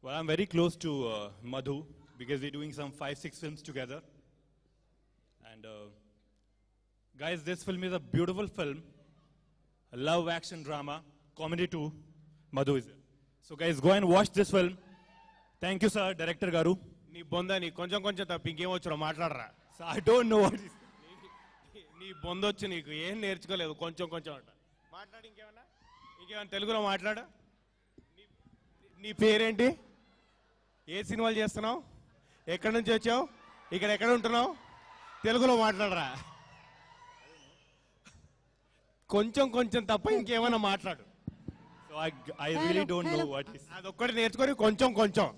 Well, I'm very close to Madhu because we're doing some 5-6 films together. And guys, this film is a beautiful film, a love action drama, comedy too. Madhu is here. So guys, go and watch this film. Thank you, sir, Director Garu. నీ బొంద నీ కొంచెం కొంచెం తప్ప ఇంకేమొచ్చురో మాట్లాడరా. So I don't know what is. నీ బొందొచ్చు నీకు ఏం నేర్చుకోలేదు కొంచెం కొంచెం అంట. మాట్లాడు ఇంకేమన్నా తెలుగులో మాట్లాడు. నీ పేరేంటి, ఏ సినిమాలు చేస్తున్నావు, ఎక్కడి నుంచి వచ్చావు, ఇక్కడ ఎక్కడ ఉంటున్నావు, తెలుగులో మాట్లాడరా. కొంచెం కొంచెం తప్ప ఇంకేమైనా మాట్లాడు. So I really don't know what is. అదొక్కటి నేర్చుకొని కొంచెం కొంచెం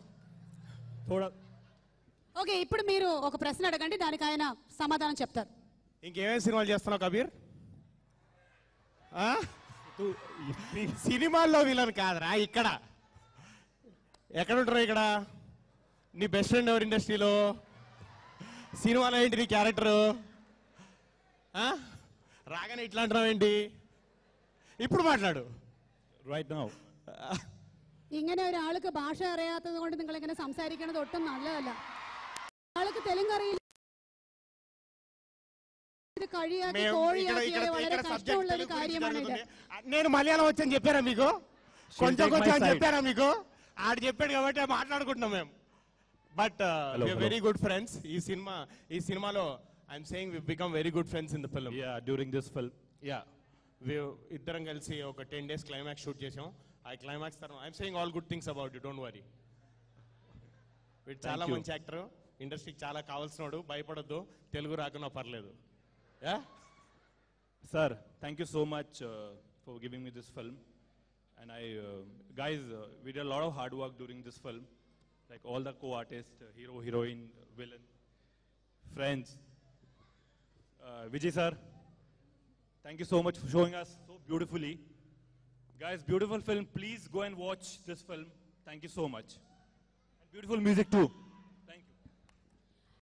ఓకే, ఇప్పుడు మీరు ఒక ప్రశ్న అడగండి, దానికి ఆయన సమాధానం చెప్తారు. ఇంకేమేమి సినిమాలు చేస్తున్నావు కబీర్? సినిమాల్లో విలన్ కాదురా, ఇక్కడ ఎక్కడ ఉంటారు? ఇక్కడ నీ బెస్ట్ ఫ్రెండ్ ఎవరు ఇండస్ట్రీలో? సినిమాలో ఏంటి నీ క్యారెక్టరు? రాగానే ఇట్లా అంటున్నావు ఏంటి? ఇప్పుడు మాట్లాడు. Right now. ഇങ്ങനെ ഒരാൾക്ക് ഭാഷ അറിയാത്തത് കൊണ്ട് നിങ്ങൾ ഇങ്ങനെ സംസാരിക്കുന്നത് ഒട്ടും നല്ലതല്ല. ആൾക്ക് തെലുങ്ക് അറിയില്ല, കഴിയാക്കി കോഴിയാക്കിയാൽ വളരെ കഷ്ടമുള്ള ഒരു കാര്യമാണിത്. నేను మలయాళం వచ్చని చెప్పారా మీకు? కొంచెం కొంచెం అని చెప్పారా మీకు? ఆడు చెప్పాడు కాబట్టి మాట్లాడుకుంటున్నాం మేము. But very good friends. ఈ సినిమాలో I'm saying we become very good friends in the film. Yeah, during this film. Yeah. ఇద్దరం కలిసి ఒక 10 days క్లైమాక్స్ షూట్ చేసాం. ఆ క్లైమాక్స్ తర్వాత I'm saying all good things about you, don't worry. వీడు చాలా మంచి యాక్టర్, ఇండస్ట్రీకి చాలా కావాల్సినోడు, భయపడొద్దు, తెలుగు రాకున్నా పర్లేదు. Sir, thank you so much for giving me this film. And guys, we did a lot of hard work during this film. Like all the co-artists, hero, heroine, villain, friends. Vijay sir, thank you so much for showing us so beautifully. Guys, beautiful film. Please go and watch this film. Thank you so much. And beautiful music too.